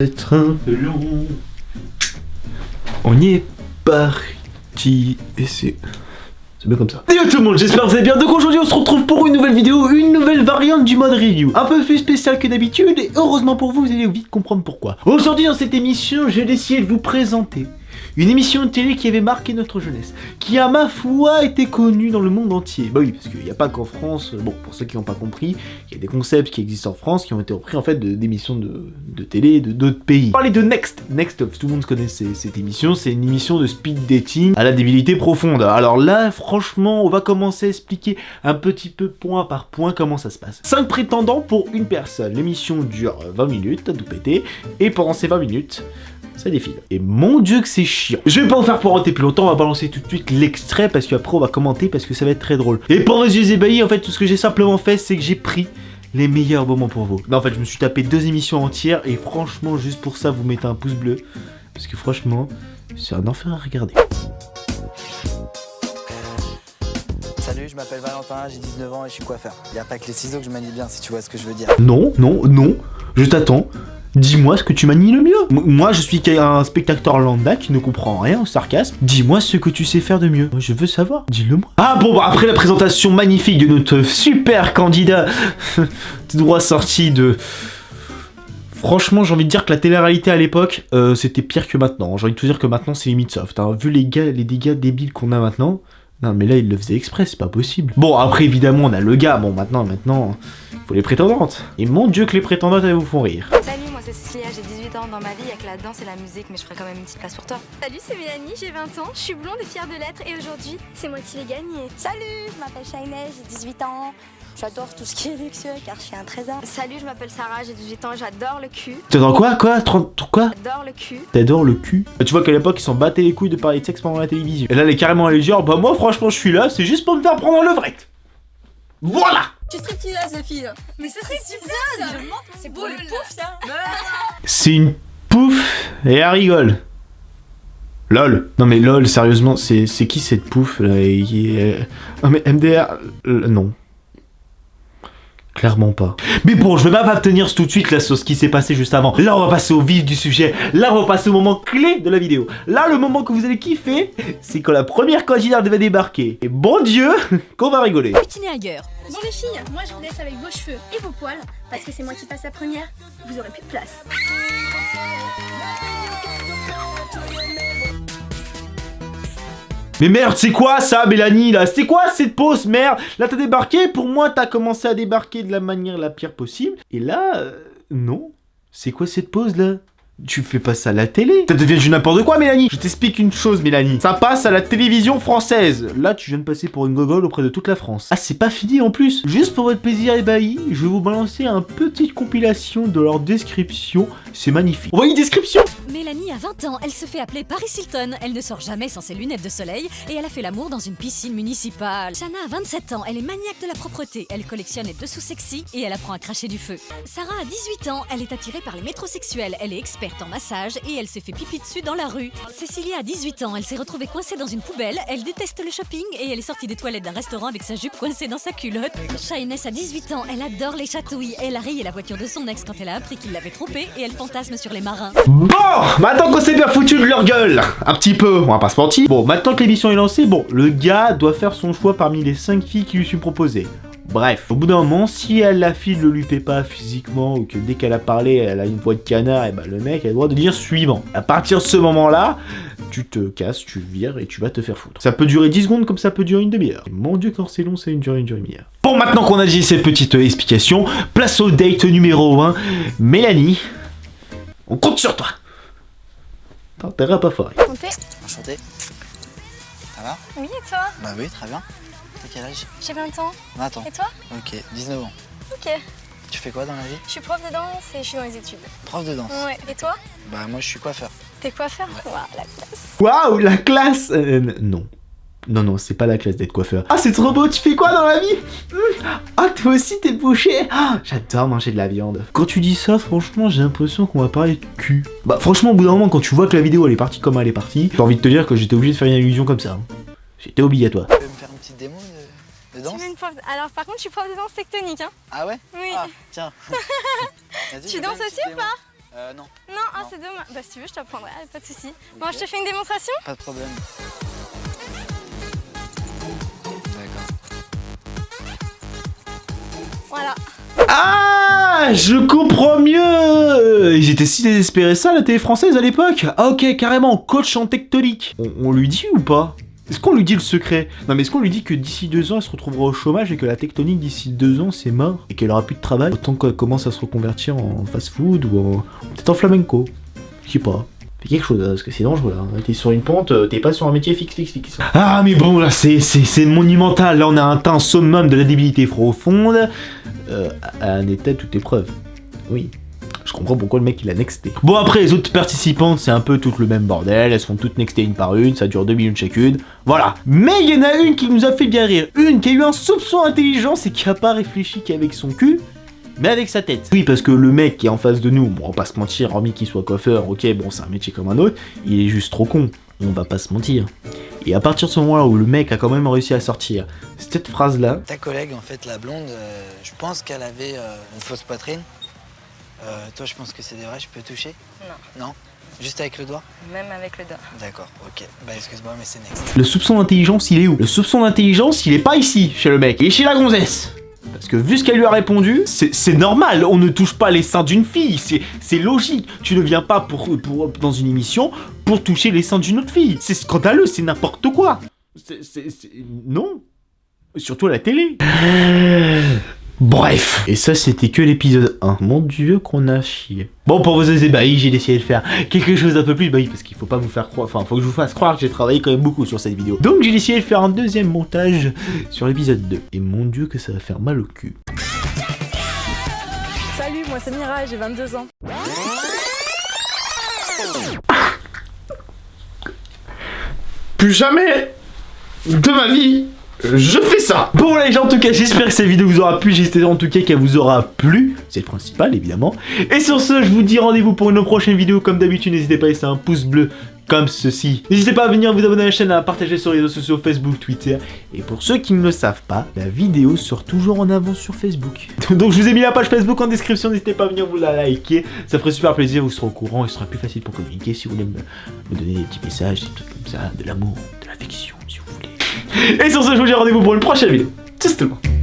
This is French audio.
Être un peu long. On y est parti et c'est bien comme ça. Salut tout le monde, j'espère que vous allez bien. Donc aujourd'hui on se retrouve pour une nouvelle vidéo, une nouvelle variante du mode review. Un peu plus spécial que d'habitude et heureusement pour vous, vous allez vite comprendre pourquoi. Aujourd'hui dans cette émission, j'ai décidé de vous présenter une émission de télé qui avait marqué notre jeunesse, qui a ma foi été connue dans le monde entier. Bah oui, parce qu'il n'y a pas qu'en France, bon pour ceux qui n'ont pas compris, il y a des concepts qui existent en France qui ont été repris en fait d'émissions de télé de d'autres pays. Parler de Next, tout le monde connaît cette émission, c'est une émission de speed dating à la débilité profonde. Alors là, franchement, on va commencer à expliquer un petit peu point par point comment ça se passe. 5 prétendants pour une personne, l'émission dure 20 minutes à tout péter, et pendant ces 20 minutes, ça défile. Et mon dieu que c'est chiant. Je vais pas vous faire poireauter plus longtemps, on va balancer tout de suite l'extrait parce qu'après on va commenter parce que ça va être très drôle. Et pour vos yeux ébahis, en fait tout ce que j'ai simplement fait c'est que j'ai pris les meilleurs moments pour vous. Non en fait je me suis tapé 2 émissions entières et franchement juste pour ça vous mettez un pouce bleu. Parce que franchement c'est un enfer à regarder. Salut, je m'appelle Valentin, j'ai 19 ans et je suis coiffeur. Y a pas que les ciseaux que je manie bien si tu vois ce que je veux dire. Non, je t'attends. Dis-moi ce que tu manies le mieux. Moi, je suis un spectateur lambda qui ne comprend rien au sarcasme. Dis-moi ce que tu sais faire de mieux. Je veux savoir. Dis-le-moi. Ah bon, après la présentation magnifique de notre super candidat, tout droit sorti de... Franchement, j'ai envie de dire que la télé-réalité à l'époque, c'était pire que maintenant. J'ai envie de te dire que maintenant, c'est limite soft. Hein. Vu les dégâts débiles qu'on a maintenant... Non, mais là, il le faisait exprès, c'est pas possible. Bon, après, évidemment, on a le gars. Bon, maintenant, faut les prétendantes. Et mon dieu que les prétendantes, elles vous font rire. Salut, moi c'est Cécilia, j'ai 18 ans. Dans ma vie, il y a que la danse et la musique, mais je ferai quand même une petite place pour toi. Salut, c'est Mélanie, j'ai 20 ans, je suis blonde et fière de l'être et aujourd'hui, c'est moi qui l'ai gagné. Salut, je m'appelle Shaineh, j'ai 18 ans. J'adore tout ce qui est luxueux car je suis un trésor. Salut, je m'appelle Sarah, j'ai 18 ans, j'adore le cul. T'adores quoi? Quoi? J'adore le cul. T'adores le cul? Tu vois qu'à l'époque, ils s'en battaient les couilles de parler de sexe pendant la télévision. Et là, elle est carrément allée dire, bah moi, franchement, je suis là, c'est juste pour me faire prendre en levrette. Voilà! Tu stripteases, les filles. Mais c'est striptease. C'est beau le pouf, ça. C'est une pouf et elle rigole. LOL. Non mais LOL, sérieusement, c'est qui cette pouf là Ah mais MDR... non. Clairement pas. Mais bon, je vais même pas tenir tout de suite là sur ce qui s'est passé juste avant. Là, on va passer au vif du sujet. Là, on va passer au moment clé de la vidéo. Là, le moment que vous allez kiffer, c'est quand la première candidate devait débarquer. Et bon Dieu, qu'on va rigoler. Butiner ailleurs. Bon les filles, moi je vous laisse avec vos cheveux et vos poils, parce que c'est moi qui passe la première. Vous aurez plus de place. Mais merde, c'est quoi ça, Mélanie, là? C'est quoi cette pause, merde? Là, t'as débarqué, pour moi, t'as commencé à débarquer de la manière la pire possible. Et là, non. C'est quoi cette pause, là? Tu fais pas ça à la télé. Ça devient du n'importe quoi, Mélanie. Je t'explique une chose, Mélanie. Ça passe à la télévision française. Là, tu viens de passer pour une gogole auprès de toute la France. Ah, c'est pas fini en plus. Juste pour votre plaisir ébahi, je vais vous balancer une petite compilation de leur description. C'est magnifique. On voit une description. Mélanie a 20 ans, elle se fait appeler Paris Hilton. Elle ne sort jamais sans ses lunettes de soleil et elle a fait l'amour dans une piscine municipale. Shana a 27 ans, elle est maniaque de la propreté. Elle collectionne les dessous sexy et elle apprend à cracher du feu. Sarah a 18 ans, elle est attirée par les métrosexuels. Elle est experte en massage et elle s'est fait pipi dessus dans la rue. Cécilia a 18 ans, elle s'est retrouvée coincée dans une poubelle. Elle déteste le shopping et elle est sortie des toilettes d'un restaurant avec sa jupe coincée dans sa culotte. Shaineh a 18 ans, elle adore les chatouilles. Elle a rayé la voiture de son ex quand elle a appris qu'il l'avait trompée et elle fantasme sur les marins. Bon, maintenant qu'on s'est bien foutu de leur gueule, un petit peu, on va pas se mentir. Bon, maintenant que l'émission est lancée, bon, le gars doit faire son choix parmi les 5 filles qui lui sont proposées. Bref, au bout d'un moment, si la fille ne lui plaît pas physiquement ou que dès qu'elle a parlé, elle a une voix de canard, et bah le mec a le droit de dire suivant. À partir de ce moment-là, tu te casses, tu vires et tu vas te faire foutre. Ça peut durer 10 secondes comme ça peut durer une demi-heure. Mon dieu, quand c'est long, c'est une demi-heure. Bon, maintenant qu'on a dit cette petite explication, place au date numéro 1. Mélanie, on compte sur toi. T'as intérêt à pas foirer. Comptez. Enchanté. Ça va? Oui, et toi? Bah oui, très bien. T'as quel âge? J'ai 20 ans. 20 ans. Et toi? Ok, 19 ans. Ok. Tu fais quoi dans la vie? Je suis prof de danse et je suis dans les études. Prof de danse. Ouais. Et toi? Bah moi je suis coiffeur. T'es coiffeur? Ouais. Waouh, la classe. Waouh, la classe. Non. Non, c'est pas la classe d'être coiffeur. Ah, c'est trop beau, tu fais quoi dans la vie? Ah, toi aussi t'es bouché. Ah, j'adore manger de la viande. Quand tu dis ça, franchement, j'ai l'impression qu'on va parler de cul. Bah franchement, au bout d'un moment, quand tu vois que la vidéo elle est partie comme elle est partie, j'ai envie de te dire que j'étais obligé de faire une allusion comme ça. C'était obligatoire. Tu veux me faire une petite démo de danse? Tu veux une prof... Alors par contre, je suis prof de danse tectonique, hein. Ah ouais? Oui. Ah, tiens. Vas-y, Tu fais danses une petite aussi ou démo. pas? Non. Non, ah, c'est dommage. Bah, si tu veux, je t'apprendrai, pas de soucis. Bon, je te fais une démonstration? Pas de problème. D'accord. Voilà. Ah, je comprends mieux. Ils étaient si désespérés ça, la télé française à l'époque. Ah ok, carrément, coach en tectonique. On lui dit ou pas? Est-ce qu'on lui dit le secret? Non mais est-ce qu'on lui dit que d'ici 2 ans elle se retrouvera au chômage et que la tectonique d'ici 2 ans c'est mort et qu'elle aura plus de travail? Autant qu'elle commence à se reconvertir en fast-food ou peut-être en flamenco. Je sais pas. Fais quelque chose, parce que c'est dangereux là. T'es sur une pente, t'es pas sur un métier fixe. Ah mais bon là c'est monumental. Là on a atteint un summum de la débilité profonde à un état de toute épreuve. Oui. Je comprends pourquoi le mec il a nexté. Bon après les autres participantes c'est un peu tout le même bordel, elles se font toutes nexter une par une, ça dure 2 minutes chacune, voilà. Mais il y en a une qui nous a fait bien rire, une qui a eu un soupçon d'intelligence et qui a pas réfléchi qu'avec son cul, mais avec sa tête. Oui parce que le mec qui est en face de nous, bon on va pas se mentir, hormis qu'il soit coiffeur, ok bon c'est un métier comme un autre, il est juste trop con, on va pas se mentir. Et à partir de ce moment-là où le mec a quand même réussi à sortir cette phrase-là... Ta collègue en fait, la blonde, je pense qu'elle avait une fausse poitrine. Toi, je pense que c'est des vrais, je peux toucher? Non. Non? Juste avec le doigt? Même avec le doigt. D'accord, ok. Bah excuse-moi, mais c'est next. Le soupçon d'intelligence, il est où? Le soupçon d'intelligence, il est pas ici, chez le mec, il est chez la gonzesse. Parce que vu ce qu'elle lui a répondu, c'est normal, on ne touche pas les seins d'une fille, c'est logique. Tu ne viens pas dans une émission pour toucher les seins d'une autre fille. C'est scandaleux, c'est n'importe quoi. Non. Surtout à la télé. Bref, et ça c'était que l'épisode 1. Mon dieu qu'on a chié. Bon pour vous ébahis, j'ai décidé de faire quelque chose d'un peu plus, bah oui parce qu'il faut pas vous faire croire, enfin faut que je vous fasse croire que j'ai travaillé quand même beaucoup sur cette vidéo. Donc j'ai décidé de faire un deuxième montage sur l'épisode 2. Et mon dieu que ça va faire mal au cul. Salut, moi c'est Mira, j'ai 22 ans. Plus jamais de ma vie je fais ça. Bon les gens, en tout cas j'espère que cette vidéo vous aura plu, j'espère en tout cas qu'elle vous aura plu, c'est le principal évidemment. Et sur ce je vous dis rendez-vous pour une prochaine vidéo, comme d'habitude n'hésitez pas à laisser un pouce bleu comme ceci. N'hésitez pas à venir vous abonner à la chaîne, à partager sur les réseaux sociaux Facebook, Twitter. Et pour ceux qui ne le savent pas, la vidéo sort toujours en avance sur Facebook. Donc je vous ai mis la page Facebook en description, n'hésitez pas à venir vous la liker, ça ferait super plaisir, vous serez au courant et ce sera plus facile pour communiquer si vous voulez me donner des petits messages, des trucs comme ça, de l'amour, de l'affection si vous voulez. Et sur ce, je vous dis rendez-vous pour une prochaine vidéo. Tchuss tout le monde.